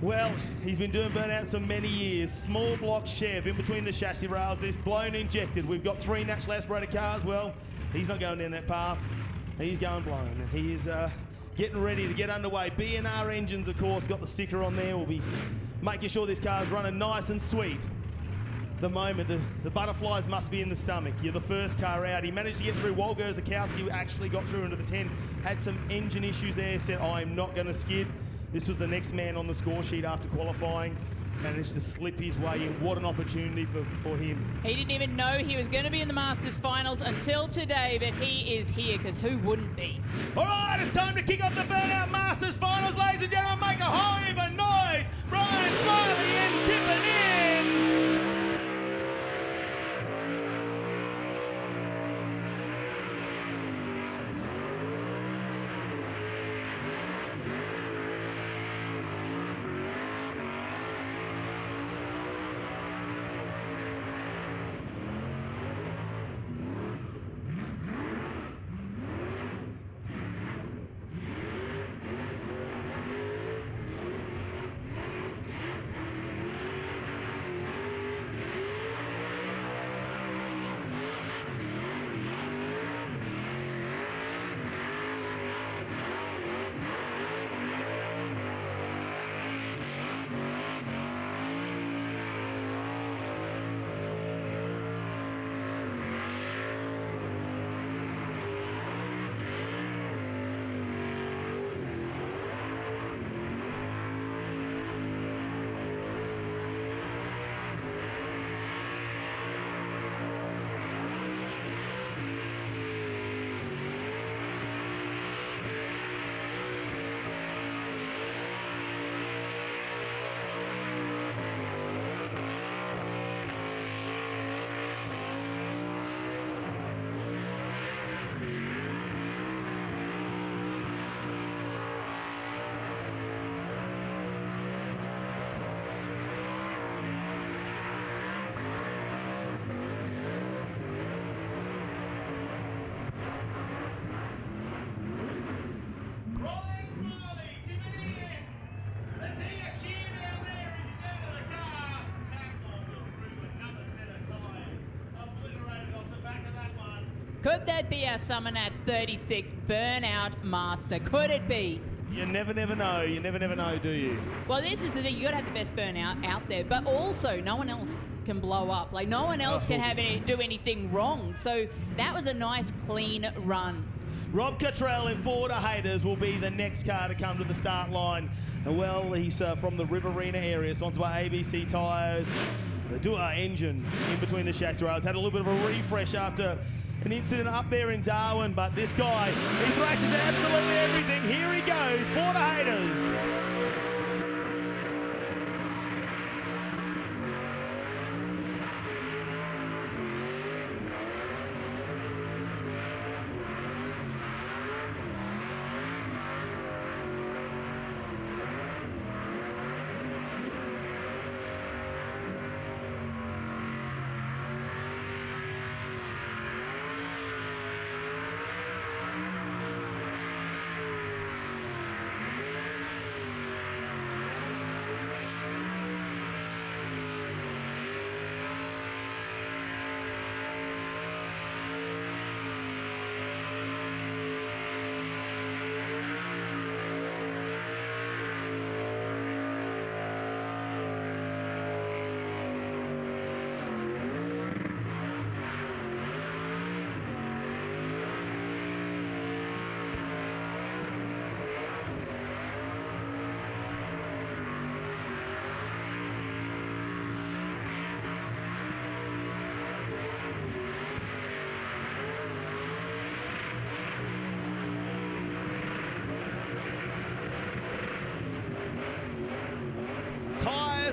Well, he's been doing Burnout so many years. Small block Chev in between the chassis rails. This blown injected. We've got 3 naturally aspirated cars. Well, he's not going down that path. He's going blown. And he is getting ready to get underway. B&R Engines, of course, got the sticker on there. We'll be making sure this car's running nice and sweet. The moment, the butterflies must be in the stomach. You're the first car out. He managed to get through. Wolger Zakowski actually got through into the 10. Had some engine issues there. Said, I'm not going to skid. This was the next man on the score sheet after qualifying. Managed to slip his way in. What an opportunity for him. He didn't even know he was going to be in the Masters Finals until today, but he is here, because who wouldn't be? All right, it's time to kick off the Burnout Masters Finals. Ladies and gentlemen, make a whole heap of noise. Brian Smiley and tipping in. Could that be our Summernats 36 Burnout Master? Could it be? You never know. You never know, do you? Well, this is the thing. You got to have the best Burnout out there, but also no one else can blow up. Like, no one else can have do anything wrong. So that was a nice, clean run. Rob Catrall in Ford Haters will be the next car to come to the start line. And well, he's from the Riverina area, sponsored by ABC Tyres. The Duo engine in between the chassis rails. Had a little bit of a refresh after an incident up there in Darwin, but this guy, he thrashes absolutely everything. Here he goes, Ford Haters.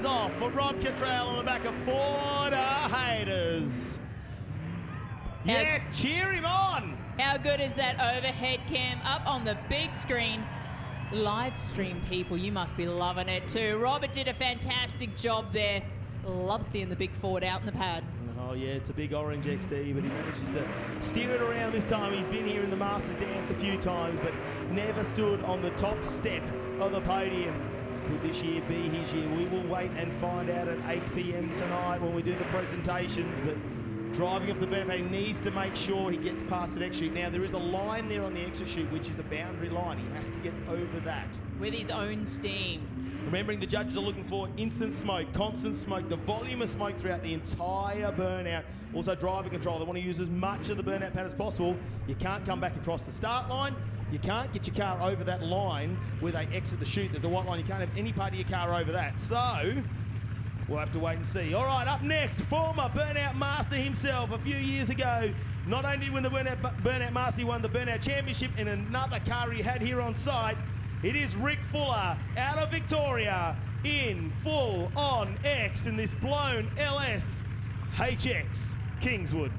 Off for Rob Catrall on the back of Ford Haters. Yeah, cheer him on. How good is that overhead cam up on the big screen? Live stream people, you must be loving it too. Robert did a fantastic job there. Love seeing the big Ford out in the pad. Oh yeah, it's a big orange XD, but he manages to steer it around this time. He's been here in the Masters dance a few times, but never stood on the top step of the podium. Could this year be his year? We will wait and find out at 8 p.m. tonight when we do the presentations, but driving off the burnout pad, he needs to make sure he gets past that exit chute. Now, there is a line there on the exit chute, which is a boundary line. He has to get over that. With his own steam. Remembering the judges are looking for instant smoke, constant smoke, the volume of smoke throughout the entire burnout. Also driver control. They want to use as much of the burnout pad as possible. You can't come back across the start line. You can't get your car over that line where they exit the chute. There's a white line. You can't have any part of your car over that. So we'll have to wait and see. All right, up next, former Burnout Master himself a few years ago. Not only did he win the Burnout Master, he won the Burnout Championship in another car he had here on site. It is Rick Fuller out of Victoria in full on X in this blown LS HX Kingswood.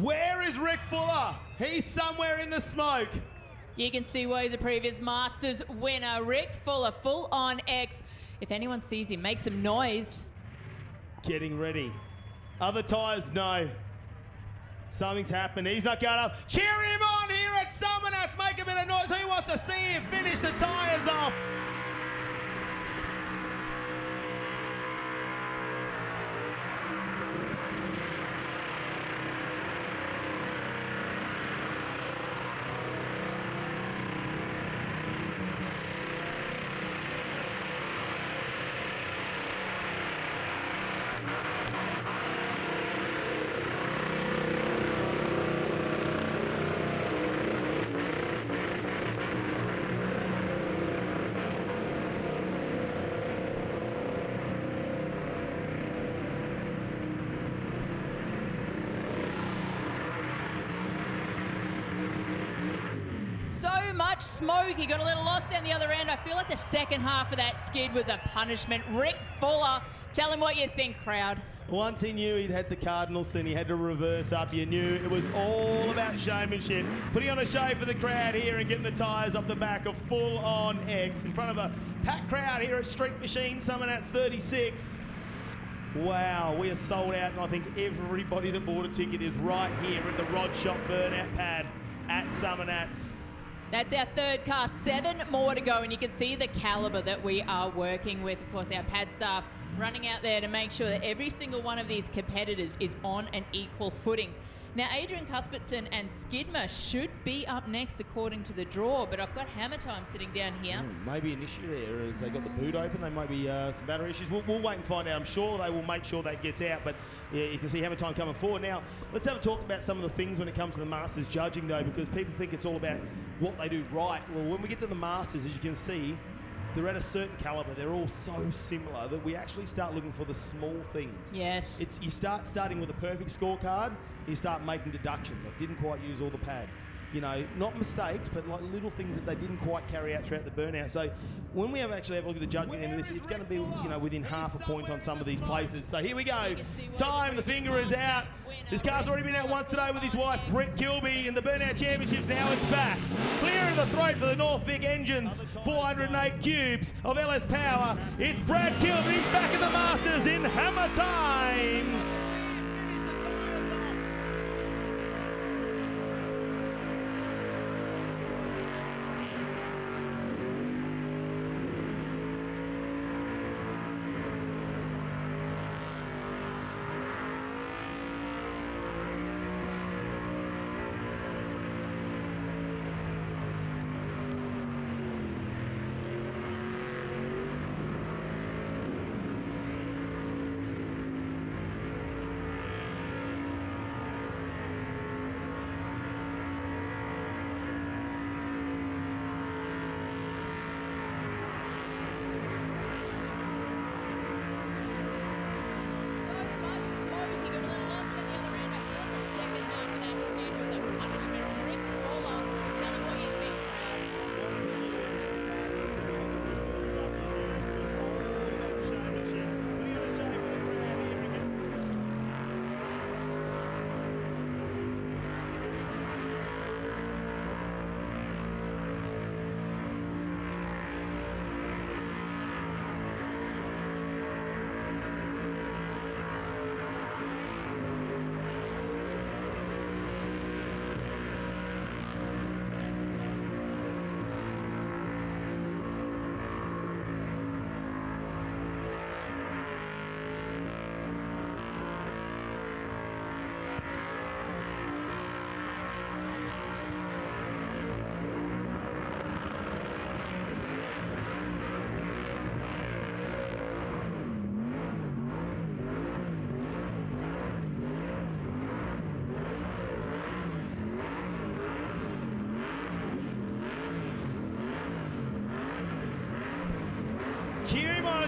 Where is Rick Fuller? He's somewhere in the smoke. You can see why he's a previous Masters winner. Rick Fuller, full on X. If anyone sees him, make some noise. Getting ready. Other tyres, no. Something's happened. He's not going up. Cheer him on here at Summernats. Make a bit of noise. Who wants to see him finish the tyres off? So much smoke. He got a little lost down the other end. I feel like the second half of that skid was a punishment. Rick Fuller, tell him what you think, crowd. Once he knew he'd had the Cardinals and he had to reverse up, you knew it was all about showmanship. Putting on a show for the crowd here and getting the tyres off the back of full on X in front of a packed crowd here at Street Machine Summernats 36. Wow, we are sold out, and I think everybody that bought a ticket is right here at the Rod Shop Burnout Pad at Summernats. That's our third car, 7 more to go, and you can see the caliber that we are working with. Of course, our pad staff running out there to make sure that every single one of these competitors is on an equal footing. Now, Adrian Cuthbertson and Skidmer should be up next according to the draw, but I've got Hammer Time sitting down here. Maybe an issue there as they got the boot open. There might be some battery issues. We'll wait and find out. I'm sure they will make sure that gets out, but yeah, you can see Hammer Time coming forward. Now, let's have a talk about some of the things when it comes to the Masters judging, though, because people think it's all about what they do right. Well, when we get to the Masters, as you can see, they're at a certain caliber. They're all so similar that we actually start looking for the small things. Yes. You start starting with a perfect scorecard, you start making deductions. I didn't quite use all the pad. You know, not mistakes, but like little things that they didn't quite carry out throughout the burnout. So when we actually have a look at the judging at the end of this, it's going to be, you know, within half a point on some of these places. So here we go. It's time. The finger is out. This car's already been out once today with his wife, Brett Kilby, in the Burnout Championships. Now it's back. Clear of the throat for the North Vic engines. 408 cubes of LS power. It's Brad Kilby. He's back in the Masters in Hammer Time.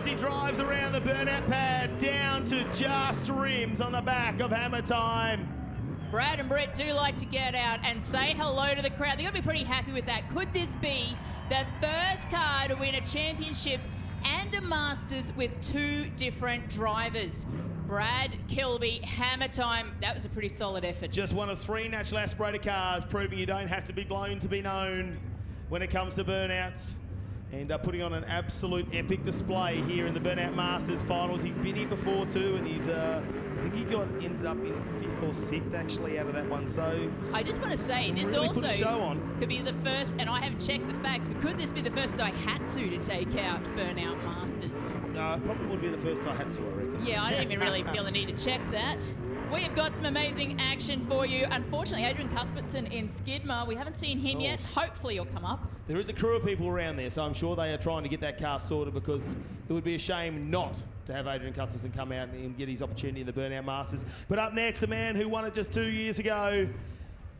he drives around the burnout pad, down to just rims on the back of Hammer Time. Brad and Britt do like to get out and say hello to the crowd. They're going to be pretty happy with that. Could this be the first car to win a championship and a Masters with 2 different drivers? Brad, Kilby, Hammer Time. That was a pretty solid effort. Just one of 3 naturally aspirated cars, proving you don't have to be blown to be known when it comes to burnouts. And putting on an absolute epic display here in the Burnout Masters Finals. He's been here before too, and he's, I think he ended up in 5th or 6th actually out of that one. So I just want to say, this really also put a show on. could be the first, and I haven't checked the facts, but could this be the first Daihatsu to take out Burnout Masters? No, probably would be the first Daihatsu, I reckon. Yeah, I didn't even really feel the need to check that. We have got some amazing action for you. Unfortunately, Adrian Cuthbertson in Skidmore, we haven't seen him yet. Hopefully he'll come up. There is a crew of people around there, so I'm sure they are trying to get that car sorted, because it would be a shame not to have Adrian Cuthbertson come out and get his opportunity in the Burnout Masters. But up next, a man who won it just 2 years ago,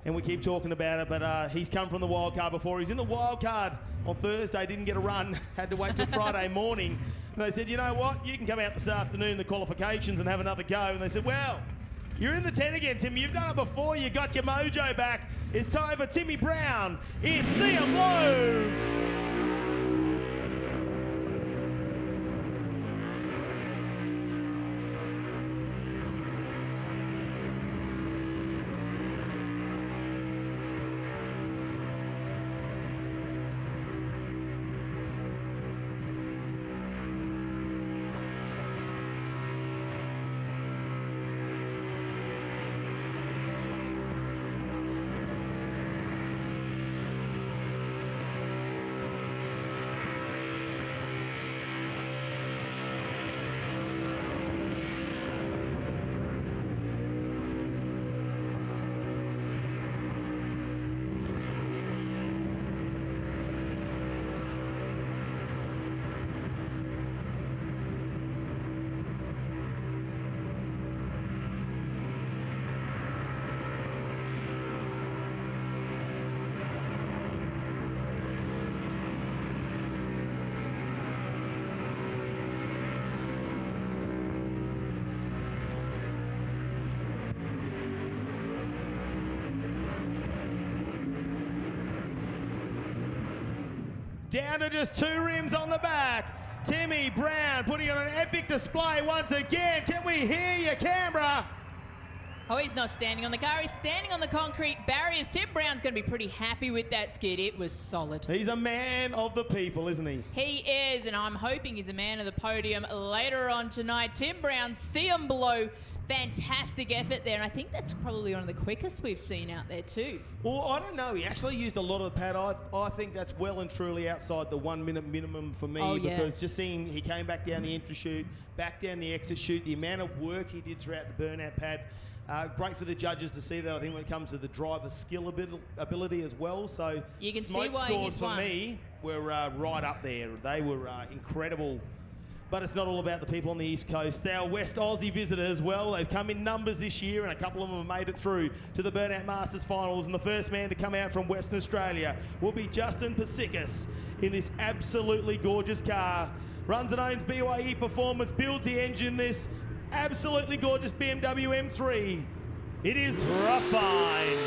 and we keep talking about it, but he's come from the wild card before. He's in the wild card on Thursday, didn't get a run, had to wait till Friday morning. And they said, you know what, you can come out this afternoon, the qualifications, and have another go. And they said, well, you're in the 10 again, Timmy. You've done it before. You got your mojo back. It's time for Timmy Brown in See 'em Blow. Down to just 2 rims on the back. Timmy Brown putting on an epic display once again. Can we hear you, Canberra? Oh, he's not standing on the car. He's standing on the concrete barriers. Tim Brown's going to be pretty happy with that skid. It was solid. He's a man of the people, isn't he? He is, and I'm hoping he's a man of the podium later on tonight. Tim Brown, See 'em Blow. Fantastic effort there, and I think that's probably one of the quickest we've seen out there too. Well, I don't know. He actually used a lot of the pad. I think that's well and truly outside the 1 minute minimum for me, because just seeing he came back down the entry chute, back down the exit chute, the amount of work he did throughout the burnout pad. Great for the judges to see that, I think, when it comes to the driver's skill ability as well. So you can smoke see why scores he's for won. Me were right up there. They were incredible. But it's not all about the people on the East Coast. Our West Aussie visitors as well. They've come in numbers this year, and a couple of them have made it through to the Burnout Masters Finals. And the first man to come out from Western Australia will be Justin Pitsikas in this absolutely gorgeous car. Runs and owns BYE Performance, builds the engine this absolutely gorgeous BMW M3. It is refined.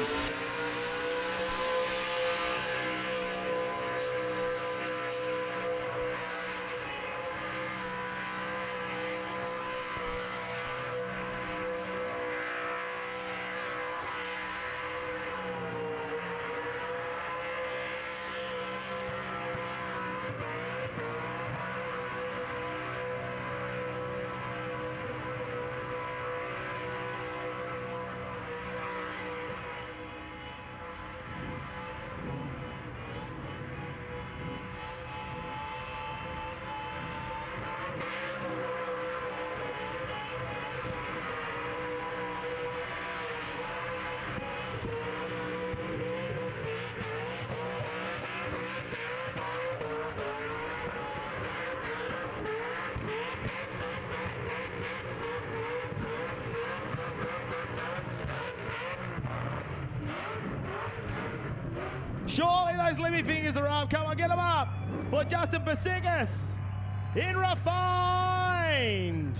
Surely those limmy fingers are up. Come on, get them up for Justin Pitsikas. in refined.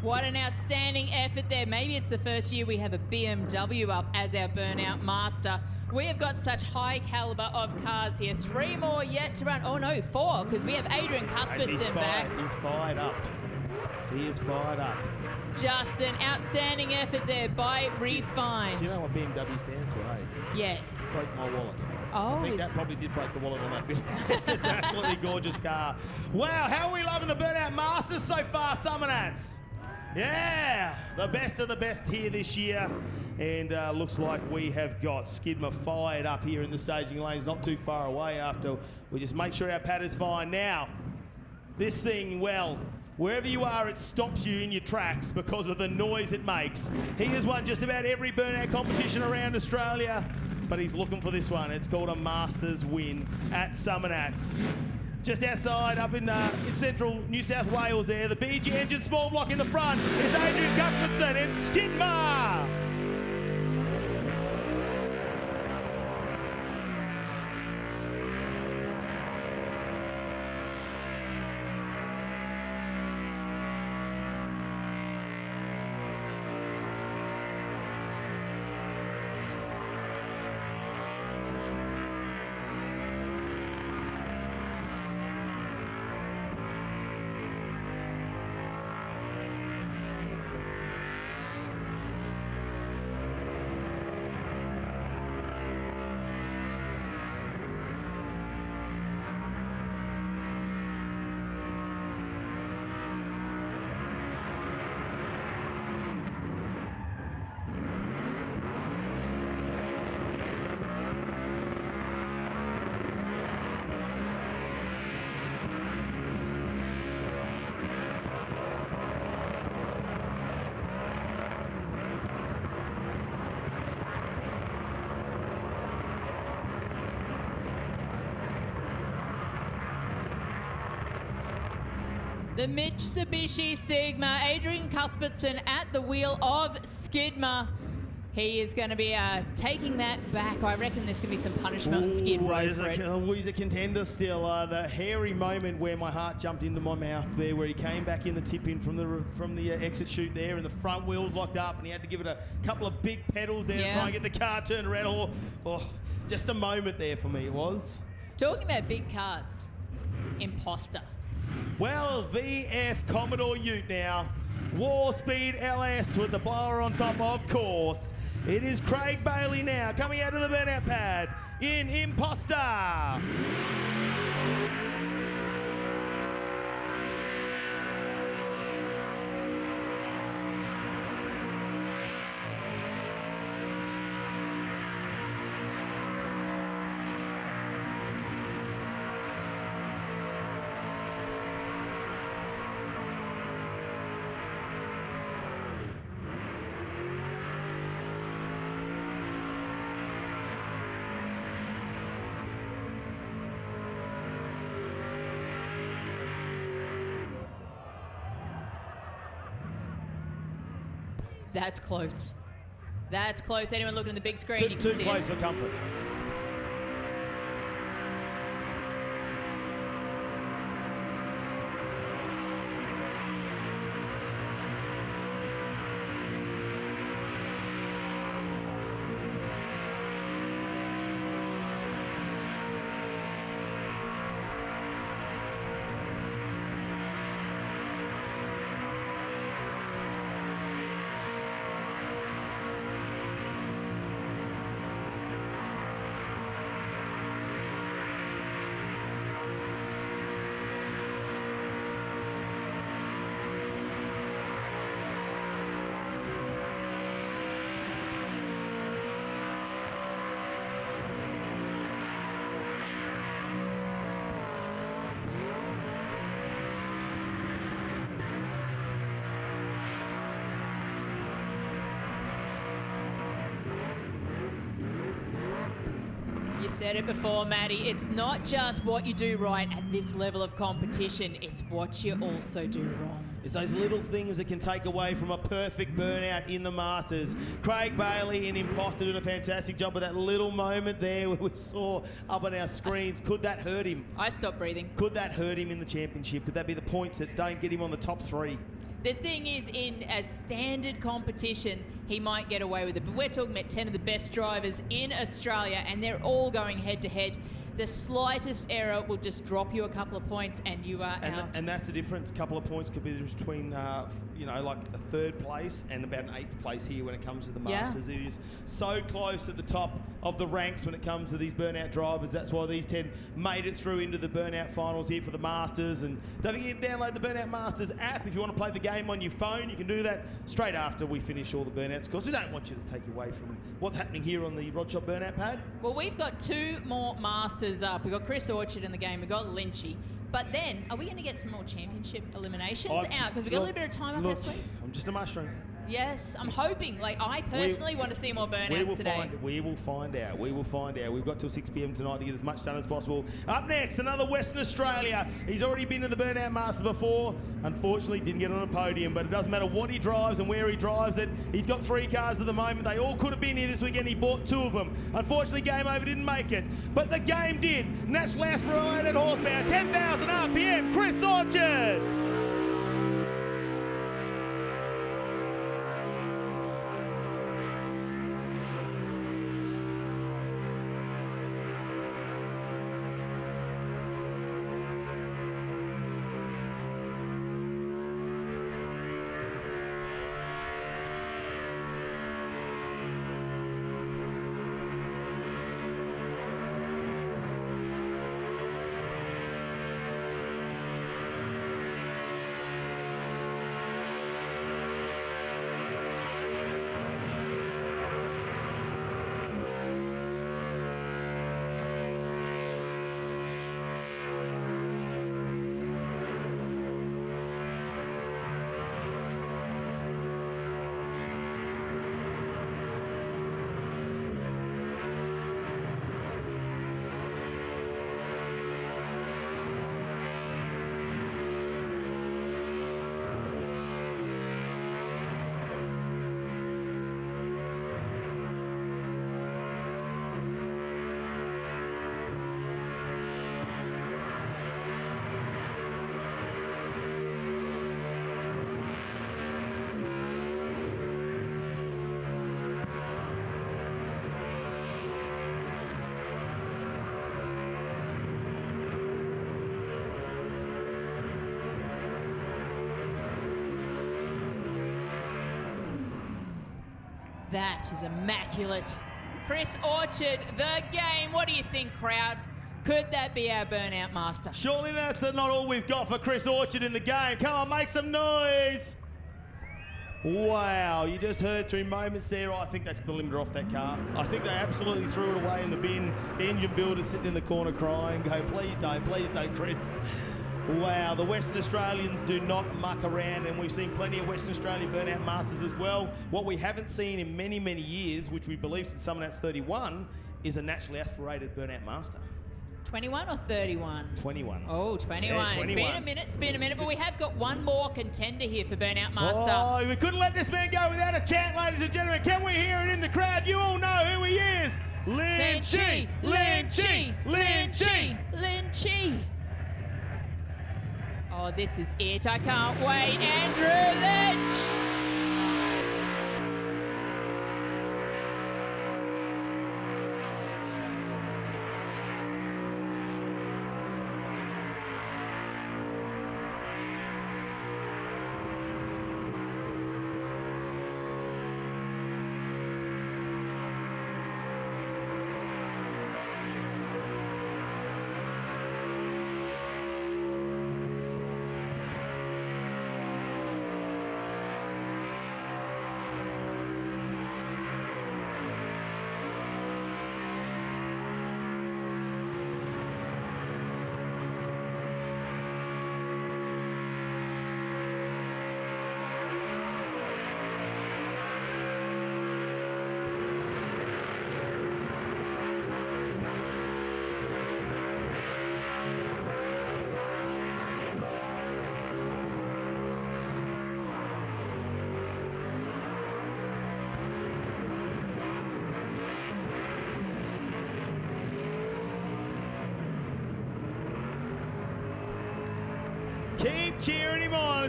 What an outstanding effort there. Maybe it's the first year we have a BMW up as our Burnout Master. We have got such high caliber of cars here. 3 more yet to run. Oh no, 4, because we have Adrian Cuthbertson back. He's fired up. He is fired up. Just an outstanding effort there by Refined. Do you know what BMW stands for, eh? Yes. Broke my wallet. Oh, I think that probably did break the wallet on that bill. It's an absolutely gorgeous car. Wow, how are we loving the Burnout Masters so far, Summernats? Yeah, the best of the best here this year. And looks like we have got Skidmore fired up here in the staging lanes, not too far away after we just make sure our pad is fine. Now, this thing, well, wherever you are, it stops you in your tracks because of the noise it makes. He has won just about every Burnout competition around Australia, but he's looking for this one. It's called a Masters win at Summernats. Just outside, up in central New South Wales there, the BG engine small block in the front. It's Adrian Cuthbertson and Skidmore. The Mitsubishi Sigma, Adrian Cuthbertson at the wheel of Skidmore. He is going to be taking that back. I reckon there's going to be some punishment on Skid Row for it. He's a contender still. The hairy moment where my heart jumped into my mouth there, where he came back in the tip-in from the exit chute there, and the front wheels locked up, and he had to give it a couple of big pedals there to try and get the car turned around. Oh, just a moment there for me, it was. Talking about big cars, Imposter. Well, VF Commodore Ute now. War Speed LS with the blower on top, of course. It is Craig Bailey now coming out of the burnout pad in Imposter. That's close. That's close. Anyone looking at the big screen, you can Too see close it. for comfort. said it before, Maddie. It's not just what you do right at this level of competition. It's what you also do wrong. It's those little things that can take away from a perfect burnout in the Masters. Craig Bailey and Imposter did a fantastic job with that little moment there where we saw up on our screens. Could that hurt him? I stopped breathing. Could that hurt him in the championship? Could that be the points that don't get him on the top 3? The thing is, in a standard competition, he might get away with it. But we're talking about 10 of the best drivers in Australia, and they're all going head-to-head. The slightest error will just drop you a couple of points, and you are out. And that's the difference. A couple of points could be between, like a 3rd place and about an 8th place here when it comes to the Masters. Yeah. It is so close at the top of the ranks when it comes to these burnout drivers. That's why these 10 made it through into the Burnout Finals here for the Masters. And don't forget to download the Burnout Masters app. If you want to play the game on your phone, you can do that straight after we finish all the burnouts. Of course, we don't want you to take you away from what's happening here on the Rod Shop Burnout Pad. Well, we've got 2 more Masters up. We've got Chris Orchard in the game. We've got Lynchy. But then, are we going to get some more championship eliminations out? Because we've got a little bit of time up this week. I'm just a mushroom. Yes, I'm hoping. Like, I personally want to see more burnouts today. We will find out. We will find out. We've got till 6 p.m. tonight to get as much done as possible. Up next, another Western Australia. He's already been in the Burnout Master before. Unfortunately, didn't get on a podium, but it doesn't matter what he drives and where he drives it. He's got 3 cars at the moment. They all could have been here this weekend. He bought 2 of them. Unfortunately, Game Over didn't make it, but the game did. National Aspirated Horsepower, 10,000 RPM, Chris Orchard. That is immaculate. Chris Orchard, the game. What do you think, crowd? Could that be our Burnout Master? Surely that's not all we've got for Chris Orchard in the game. Come on, make some noise. Wow, you just heard 3 moments there. I think that's the limiter off that car. I think they absolutely threw it away in the bin. The engine builder's sitting in the corner crying, go, please don't, Chris. Wow, the Western Australians do not muck around, and we've seen plenty of Western Australian Burnout Masters as well. What we haven't seen in many, many years, which we believe since Summernats 31, is a naturally aspirated Burnout Master. 21 or 31? 21. Oh, 21. Yeah, 21. It's been a minute, but we have got one more contender here for Burnout Master. Oh, we couldn't let this man go without a chant, ladies and gentlemen. Can we hear it in the crowd? You all know who he is. Lynchy, Lynchy, Lynchy, Lynchy. Oh, this is it. I can't wait. Andrew Lynch.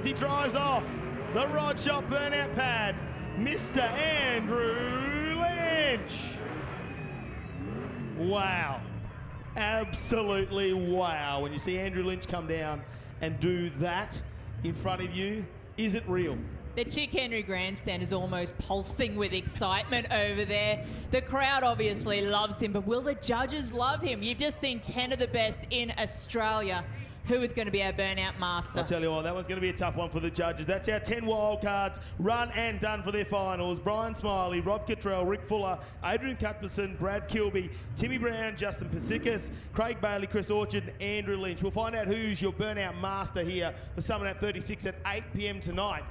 as he drives off the Rod Shop burnout pad, Mr. Andrew Lynch. Wow. Absolutely wow. When you see Andrew Lynch come down and do that in front of you, is it real? The Chick Henry grandstand is almost pulsing with excitement over there. The crowd obviously loves him, but will the judges love him? You've just seen 10 of the best in Australia. Who is going to be our burnout master? I'll tell you what, that one's going to be a tough one for the judges. That's our 10 wild cards, run and done for their finals. Brian Smiley, Rob Catrall, Rick Fuller, Adrian Cuthbertson, Brad Kilby, Timmy Brown, Justin Pitsikas, Craig Bailey, Chris Orchard, and Andrew Lynch. We'll find out who's your burnout master here for Summernats 36 at 8 p.m. tonight.